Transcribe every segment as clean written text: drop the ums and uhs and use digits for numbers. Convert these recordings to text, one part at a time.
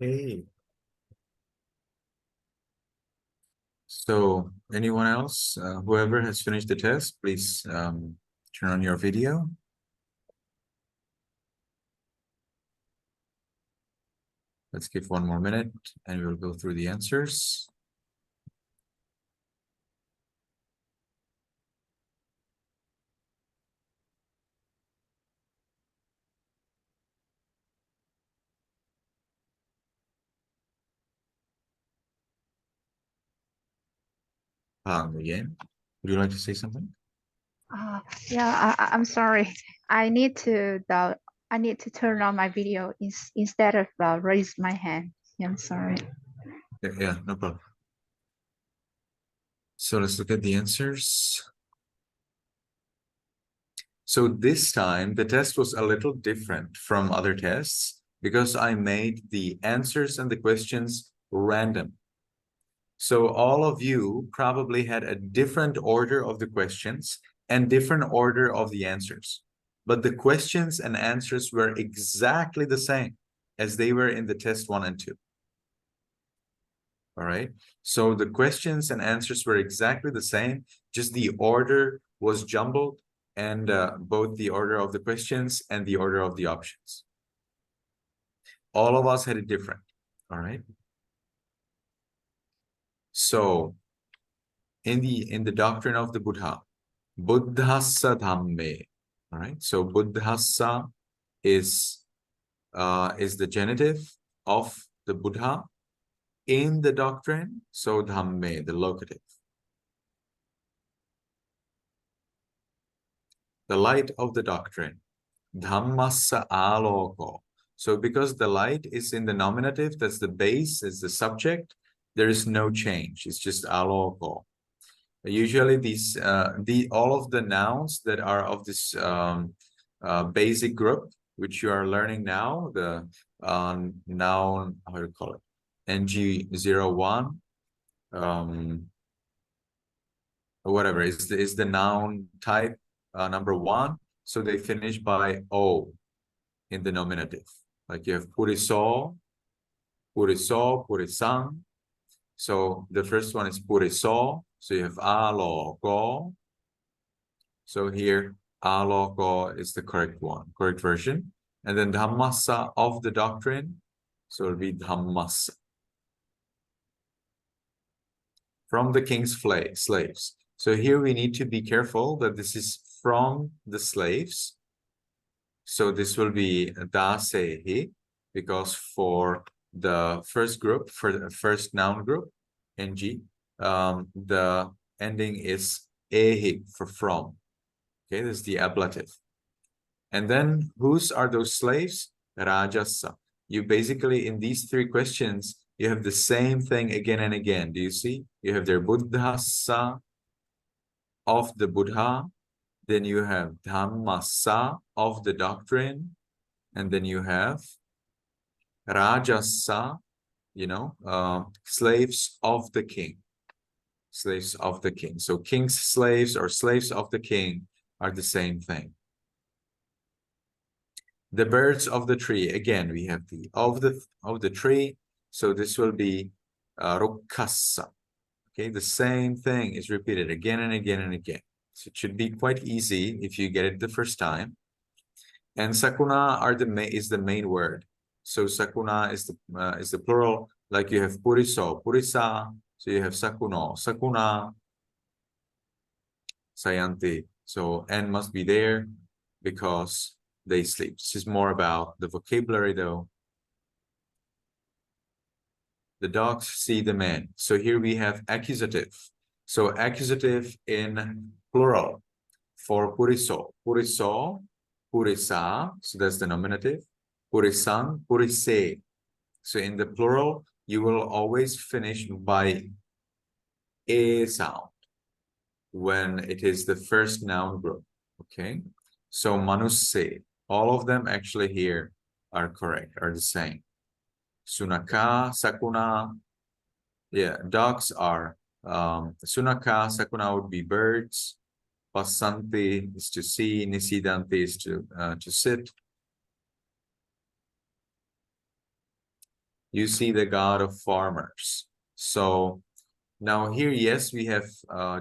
Okay. So anyone else, whoever has finished the test, please turn on your video. Let's give 1 more minute and we'll go through the answers. Again, would you like to say something? Yeah, I'm sorry. I need to turn on my video instead of raise my hand. Yeah, I'm sorry. Yeah, no problem. So let's look at the answers. So this time the test was a little different from other tests because I made the answers and the questions random. So all of you probably had a different order of the questions and different order of the answers. But the questions and answers were exactly the same as they were in the test 1 and 2. All right. So the questions and answers were exactly the same, just the order was jumbled, and both the order of the questions and the order of the options. All of us had it different. All right. So in the doctrine of the Buddha, Buddhassa Dhamme. All right. So Buddhassa is the genitive of the Buddha in the doctrine. So Dhamme, the locative. The light of the doctrine. Dhammassa aloko. So because the light is in the nominative, that's the base, is the subject, there is no change. It's just aloko. Usually these all of the nouns that are of this basic group, which you are learning now, the noun, how do you call it? NG01, or whatever is the noun type number 1. So they finish by O in the nominative. Like you have puriso, puriso, purisang. So the first one is puriso. So you have aloko. So here, aloko is the correct one, correct version. And then dhammasa of the doctrine. So it'll be dhammasa. From the king's slaves. So here we need to be careful that this is from the slaves. So this will be dasehi, because for the first group, for the first noun group, ng, the ending is ehi for from. Okay, this is the ablative. And then whose are those slaves? Rajasa. You basically, in these 3 questions, you have the same thing again and again. Do you see? You have their buddhasa of the Buddha, then you have dhammasa of the doctrine, and then you have rajasa, slaves of the king. Slaves of the king. So king's slaves or slaves of the king are the same thing. The birds of the tree, again, we have the of the tree. So this will be rukkasa. Okay, the same thing is repeated again and again and again. So it should be quite easy if you get it the first time. And sakuna is the main word. So sakuna is the plural. Like you have puriso, purisa. So you have sakuno, sakuna, sayanti. So n must be there because they sleep. This is more about the vocabulary though. The dogs see the man. So here we have accusative. So accusative in plural for puriso. Puriso, purisa. So that's the nominative. Purisang, purise. So in the plural, you will always finish by a sound when it is the first noun group. Okay. So manusse. All of them actually here are correct, are the same. Sunaka, sakuna. Yeah, dogs are sunaka, sakuna would be birds. Pasanti is to see, nisidanti is to sit. You see the god of farmers. So now here, yes, we have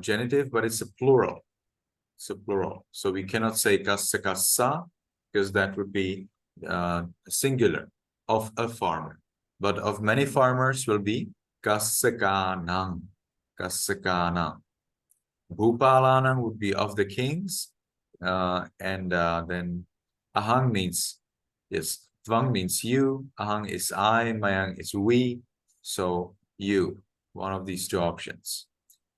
genitive, but it's a plural. It's a plural. So we cannot say kassa kassa because that would be singular of a farmer. But of many farmers will be kassakanang. Kassakanang. Bhupalanang would be of the kings. And then ahang means, yes, tvang means you, ahang is I, mayang is we. So you, one of these two options.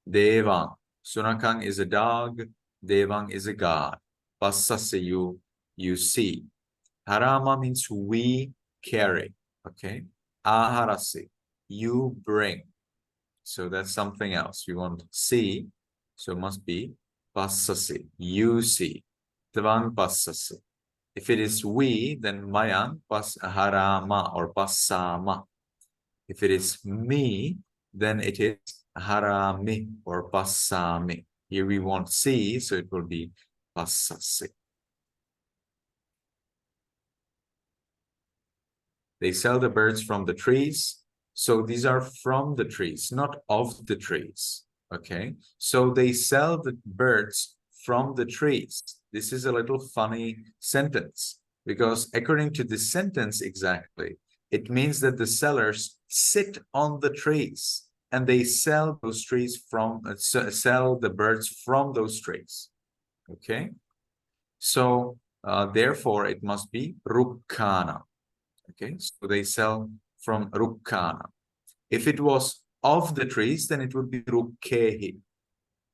Devang, sunakang is a dog, devang is a god. Passase you see. Harama means we carry, okay? Aharase, you bring. So that's something else. We want see, so it must be passase, you see. Tvang passase. If it is we, then mayang pas harama or passama. If it is me, then it is harami or passami. Here we want see, so it will be passase. They sell the birds from the trees. So these are from the trees, not of the trees. Okay. So they sell the birds from the trees. This is a little funny sentence because according to this sentence exactly, it means that the sellers sit on the trees and they sell those trees from, sell the birds from those trees. Okay. So therefore it must be rukkana. Okay, so they sell from rukkana. If it was of the trees, then it would be rukkehi.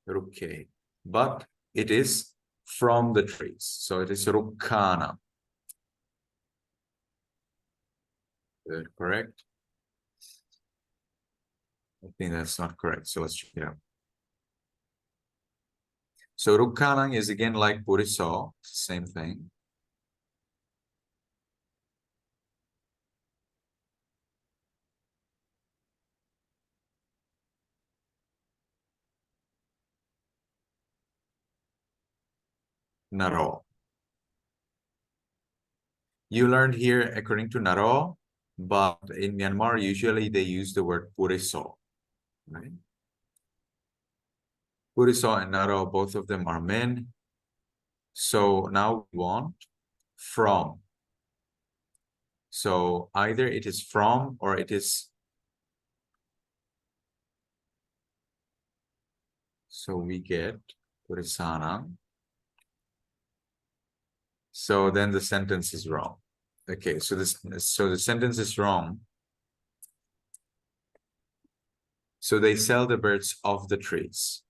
Rukkehi. But it is from the trees. So it is rukkana. Correct? I think that's not correct. So let's check it out. So rukkanang is again like puriso, same thing. Naro. You learned here according to Naro, but in Myanmar, usually they use the word puriso, right? Puriso and Naro, both of them are men. So now we want from. So either it is from or it is. So we get Purisana. So then the sentence is wrong. Okay, so the sentence is wrong. So they sell the birds off the trees.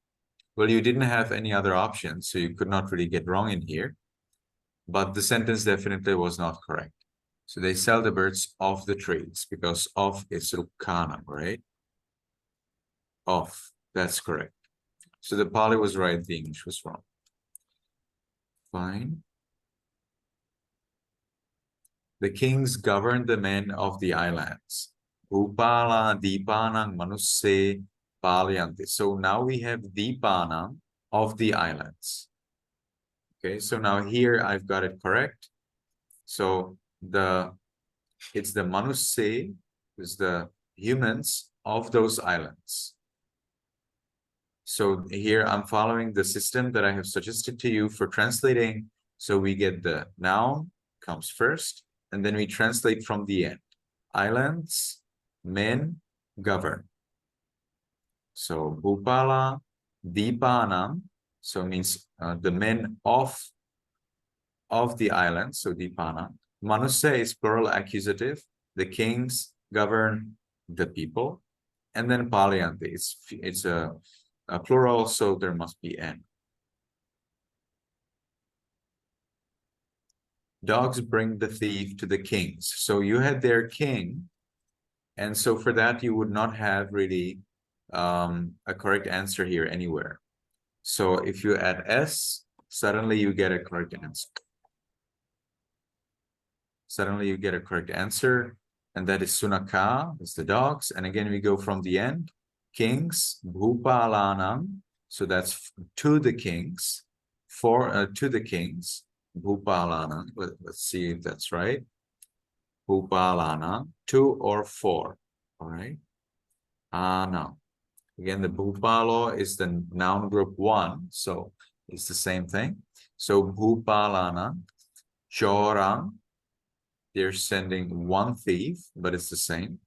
Well, you didn't have any other options, so you could not really get wrong in here. But the sentence definitely was not correct. So they sell the birds off the trees because off is rukkana, right? Off, that's correct. So the Pali was right, the English was wrong. Fine. The kings governed the men of the islands. Upala, Dipanang, Manusse, Palyanti. So now we have Dipanang of the islands. Okay, so now here I've got it correct. So it's the Manusse, is the humans of those islands. So here I'm following the system that I have suggested to you for translating. So we get the noun comes first, and then we translate from the end. Islands, men, govern. So Bhupala, Dipanam, so means the men of the island, so Dipana. Manuse is plural accusative. The kings govern the people. And then Palyanti, it's a plural, so there must be n. Dogs bring the thief to the kings. So you had their king, and so for that you would not have really a correct answer here anywhere. So if you add s, suddenly you get a correct answer. Suddenly you get a correct answer, and that is Sunaka, that's the dogs. And again, we go from the end, kings, Bhupalanam, so that's to the kings, to the kings, Bhupalanam. Let's see if that's right. Bhupalana, 2 or 4. All right. Ana. Again, the Bhupalo is the noun group 1, so it's the same thing. So Bhupalana, Chorang, they're sending 1 thief, but it's the same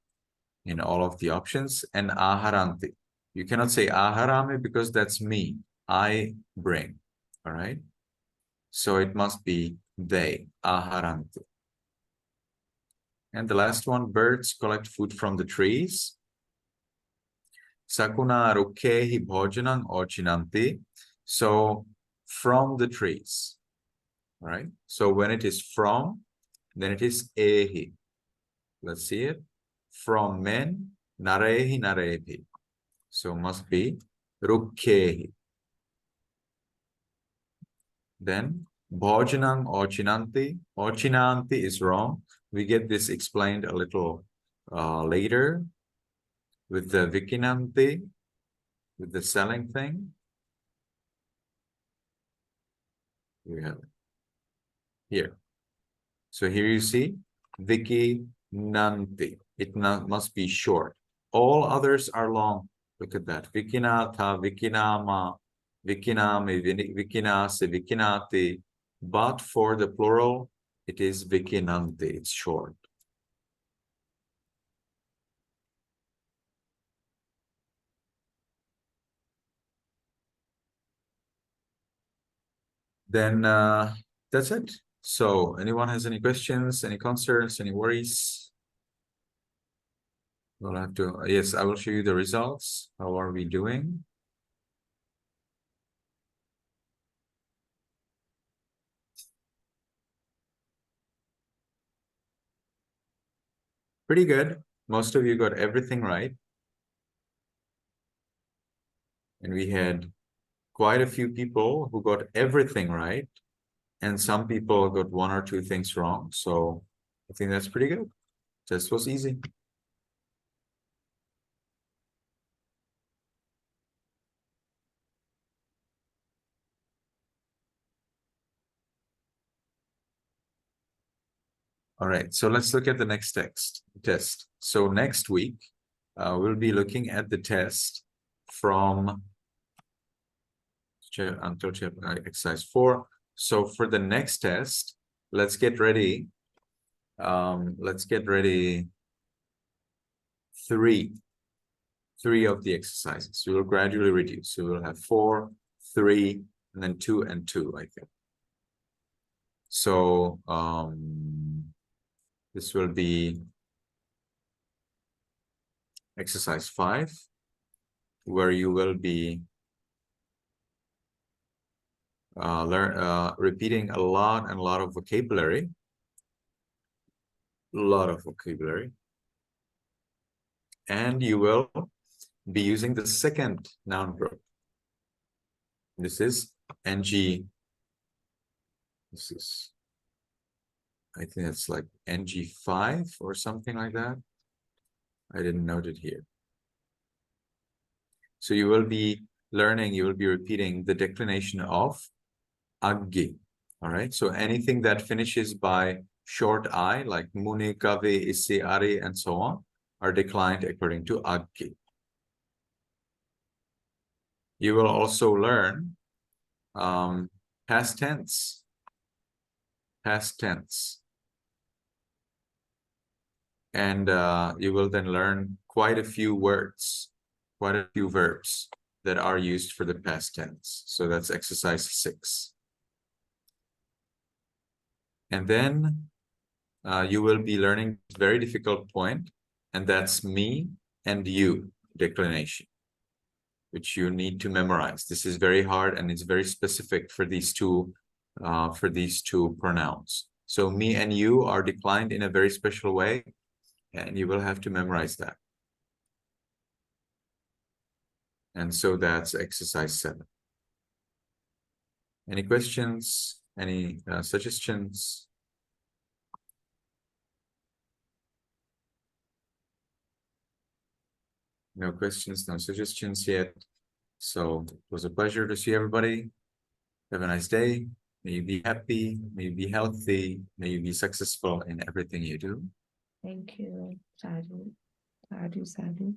in all of the options. And Aharanti. You cannot say Aharami because that's me. I bring. All right. So it must be they, Aharanti. And the last one, birds collect food from the trees. Sakuna rukkehi bhojanam ochinanti. So from the trees. All right. So when it is from, then it is ehi. Let's see it. From men, narehi narehi. So must be rukkehi. Then bhojanam ochinanti. Ochinanti is wrong. We get this explained a little later with the vikinanti, with the selling thing. We have it here. So here you see vikinanti. It must be short. All others are long. Look at that. Vikinatha, vikinama, vikinami, vikinase, vikinati. But for the plural, it is vikinanti. It's short. Then that's it. So anyone has any questions, any concerns, any worries? We'll have to, yes, I will show you the results. How are we doing? Pretty good. Most of you got everything right. And we had quite a few people who got everything right. And some people got 1 or 2 things wrong. So I think that's pretty good. This was easy. All right, so let's look at the next test. So next week, we'll be looking at the test from until exercise 4. So for the next test, let's get ready. Let's get ready 3 of the exercises. We will gradually reduce. So we'll have 4, 3, and then 2 and 2, I think. So this will be exercise 5, where you will be repeating a lot of vocabulary. And you will be using the second noun group. This is NG. This is, I think it's like NG5 or something like that. I didn't note it here. So you will be learning, you will be repeating the declination of aggi. All right. So anything that finishes by short I, like muni, kavi, isi, ari, and so on, are declined according to aggi. You will also learn past tense. Past tense. And you will then learn quite a few words, quite a few verbs that are used for the past tense. So that's exercise 6. And then you will be learning a very difficult point, and that's me and you declination, which you need to memorize. This is very hard, and it's very specific for these two pronouns. So me and you are declined in a very special way, and you will have to memorize that. And so that's exercise 7. Any questions? Any suggestions? No questions, no suggestions yet. So it was a pleasure to see everybody. Have a nice day. May you be happy, may you be healthy, may you be successful in everything you do. Thank you. Sadhu, sadhu, sadhu.